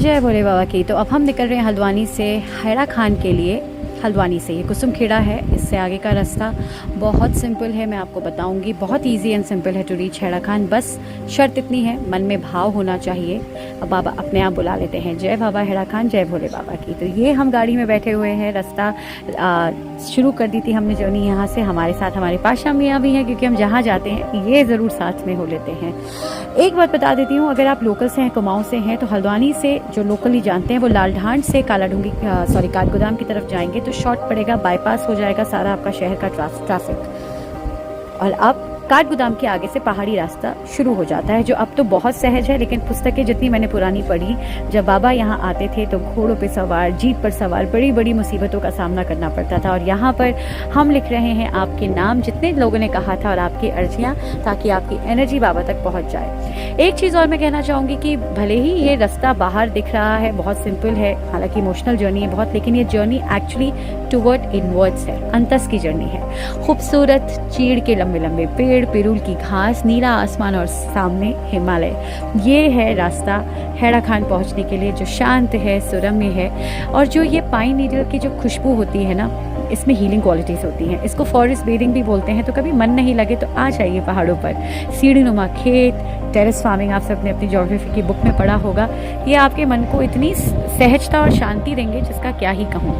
जय भोले बाबा की। तो अब हम निकल रहे हैं हल्द्वानी से हैरा खान के लिए। हल्द्वानी से ये कुसुम खेड़ा है, इससे आगे का रास्ता बहुत सिंपल है, मैं आपको बताऊंगी। बहुत इजी एंड सिंपल है टू रीच हैरा खान। बस शर्त इतनी है, मन में भाव होना चाहिए। अब बाबा अपने आप बुला लेते हैं, जय बाबा हैरा खान, जय भोले बाबा की। तो ये हम गाड़ी में बैठे हुए हैं, रास्ता शुरू कर दी थी हमने जर्नी यहाँ से। हमारे साथ हमारे पाशा मियाँ भी हैं, क्योंकि हम जहाँ जाते हैं ये ज़रूर साथ में हो लेते हैं। एक बात बता देती हूँ, अगर आप लोकल से हैं, कुमाऊँ से हैं, तो हल्द्वानी से जो लोकली जानते हैं वो लालढांड से कालाडूंगी काठगोदाम की तरफ जाएंगे तो शॉर्ट पड़ेगा, बाईपास हो जाएगा सारा आपका शहर का ट्रैफिक। और अब काठगोदाम के आगे से पहाड़ी रास्ता शुरू हो जाता है, जो अब तो बहुत सहज है। लेकिन पुस्तकें जितनी मैंने पुरानी पढ़ी, जब बाबा यहाँ आते थे तो घोड़ों पे सवार, जीप पर सवार, बड़ी बड़ी मुसीबतों का सामना करना पड़ता था। और यहाँ पर हम लिख रहे हैं आपके नाम, जितने लोगों ने कहा था, और आपकी अर्जियाँ, ताकि आपकी एनर्जी बाबा तक पहुँच जाए। एक चीज़ और मैं कहना चाहूँगी कि भले ही ये रास्ता बाहर दिख रहा है बहुत सिंपल है, हालांकि इमोशनल जर्नी है बहुत, लेकिन ये जर्नी एक्चुअली टुवर्ड इनवर्ड्स है, अंतस की जर्नी है। खूबसूरत चीड़ के लंबे लंबे पेड़, पिरुल की घास, नीला आसमान और सामने हिमालय, ये है रास्ता हैरा खान पहुंचने के लिए, जो शांत है, सुरम्य है। और जो ये पाइन नीडल की जो खुशबू होती है ना, इसमें हीलिंग क्वालिटीज़ होती हैं। इसको फॉरेस्ट बेरिंग भी बोलते हैं। तो कभी मन नहीं लगे तो आ जाइए पहाड़ों पर। सीढ़ी नुमा खेत, टेरेस फार्मिंग, आप सबने अपनी ज्योग्राफी की बुक में पढ़ा होगा। ये आपके मन को इतनी सहजता और शांति देंगे जिसका क्या ही कहूँ।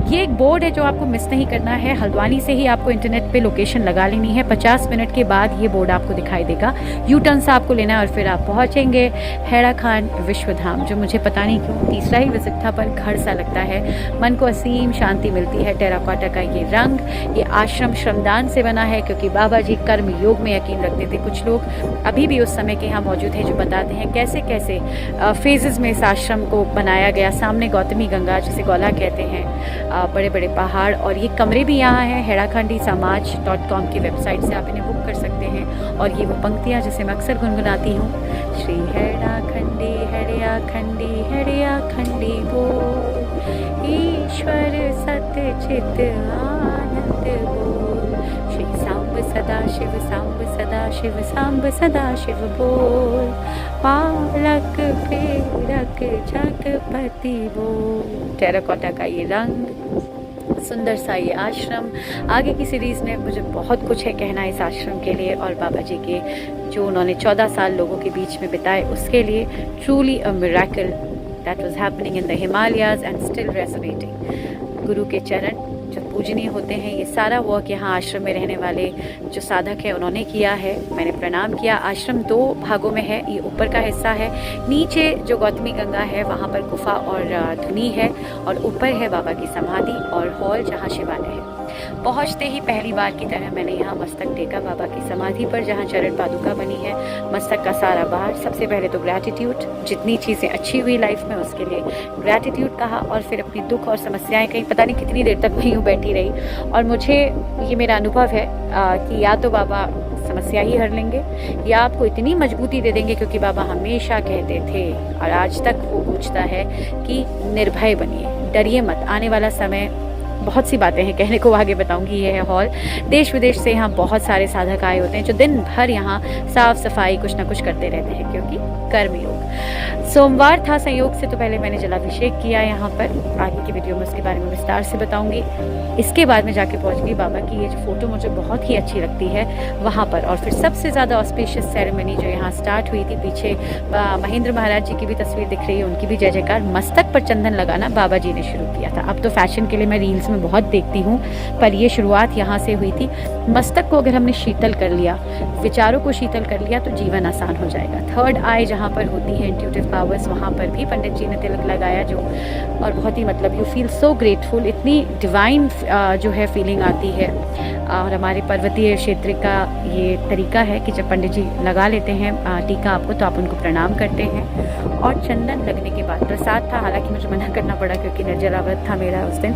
ये एक बोर्ड है जो आपको मिस नहीं करना है। हल्द्वानी से ही आपको इंटरनेट पे लोकेशन लगा लेनी है। 50 मिनट के बाद ये बोर्ड आपको दिखाई देगा। यू टर्न से आपको लेना है और फिर आप पहुँचेंगे हैरा खान विश्वधाम, जो मुझे पता नहीं क्यों तीसरा ही विजिट था, पर घर सा लगता है। मन को असीम शांति मिलती है। टेराकोटा का ये रंग, ये आश्रम श्रमदान से बना है, क्योंकि बाबा जी कर्म योग में यकीन रखते थे। कुछ लोग अभी भी उस समय के यहाँ मौजूद हैं जो बताते हैं कैसे कैसे फेजेस में इस आश्रम को बनाया गया। सामने गौतमी गंगा, जिसे गौला कहते हैं, बड़े बड़े पहाड़, और ये कमरे भी यहाँ हैं। हैराखंडी समाज.com की वेबसाइट से आप इन्हें बुक कर सकते हैं। और ये वो पंक्तियाँ जिसे मैं अक्सर गुनगुनाती हूँ, श्री हैराखंडी हरिया खंडी हरिया खंडी बोल, ईश्वर सत्य चित आनंद बोल, श्री सांब सदा शिव सांब सदा शिव सांब सदा शिव बोल, पालक प्रेरक जगपति बोल। टेराकोटा का ये रंग, सुंदर सा ये आश्रम। आगे की सीरीज़ में मुझे बहुत कुछ है कहना इस आश्रम के लिए और बाबा जी के जो उन्होंने 14 साल लोगों के बीच में बिताए उसके लिए। Truly a miracle that was happening in the Himalayas and still resonating। गुरु के चरण जो पूजनीय होते हैं, ये सारा वर्क यहाँ आश्रम में रहने वाले जो साधक है उन्होंने किया है। मैंने प्रणाम किया। आश्रम 2 भागों में है। ये ऊपर का हिस्सा है, नीचे जो गौतमी गंगा है वहाँ पर गुफा और धुनी है, और ऊपर है बाबा की समाधि और हॉल जहाँ शिवालय है। पहुँचते ही पहली बार की तरह मैंने यहाँ मस्तक टेका बाबा की समाधि पर, जहाँ चरण पादुका बनी है। मस्तक का सारा बाहर, सबसे पहले तो ग्रैटिट्यूड, जितनी चीज़ें अच्छी हुई लाइफ में उसके लिए ग्रैटिट्यूड कहा, और फिर अपनी दुख और समस्याएं कहीं पता नहीं कितनी देर तक वहीं बैठी रही। और मुझे ये मेरा अनुभव है कि या तो बाबा समस्या ही हर लेंगे या आपको इतनी मजबूती दे देंगे, क्योंकि बाबा हमेशा कहते थे और आज तक वो पूछता है कि निर्भय बनिए, डरिए मत। आने वाला समय, बहुत सी बातें हैं कहने को, आगे बताऊंगी। ये है हॉल। देश विदेश से यहाँ बहुत सारे साधक आए होते हैं जो दिन भर यहाँ साफ सफाई कुछ ना कुछ करते रहते हैं, क्योंकि कर्मयोग। सोमवार था संयोग से, तो पहले मैंने जलाभिषेक किया यहाँ पर। आगे की वीडियो में उसके बारे में विस्तार से बताऊंगी। इसके बाद में जाके पहुँच गई बाबा की ये जो फोटो मुझे बहुत ही अच्छी लगती है वहाँ पर। और फिर सबसे ज़्यादा ऑस्पिशियस सेरेमनी जो यहाँ स्टार्ट हुई थी, पीछे महेंद्र महाराज जी की भी तस्वीर दिख रही है, उनकी भी जय जयकार। मस्तक पर चंदन लगाना बाबा जी ने शुरू किया था। अब तो फैशन के लिए मैं रील्स में बहुत देखती हूँ, पर ये शुरुआत यहाँ से हुई थी। मस्तक को अगर हमने शीतल कर लिया, विचारों को शीतल कर लिया, तो जीवन आसान हो जाएगा। थर्ड आई जहाँ पर होती है इंट्यूटिव पावर्स, वहाँ पर भी पंडित जी ने तिलक लगाया, जो और बहुत ही मतलब यू फील सो ग्रेटफुल, इतनी डिवाइन जो है फीलिंग आती है। और हमारे पर्वतीय क्षेत्र का ये तरीका है कि जब पंडित जी लगा लेते हैं टीका आपको, तो आप उनको प्रणाम करते हैं। और चंदन लगने के बाद प्रसाद था, हालांकि मुझे मना करना पड़ा क्योंकि निर्जला व्रत था मेरा उस दिन।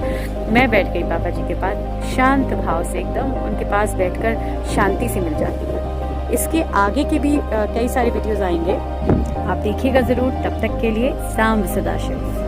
मैं बैठ गई बाबा जी के पास, शांत भाव से एकदम उनके पास बैठकर शांति सी मिल जाती है। इसके आगे के भी कई सारे वीडियोज़ आएंगे, आप देखिएगा ज़रूर। तब तक के लिए सांब सदाशिव।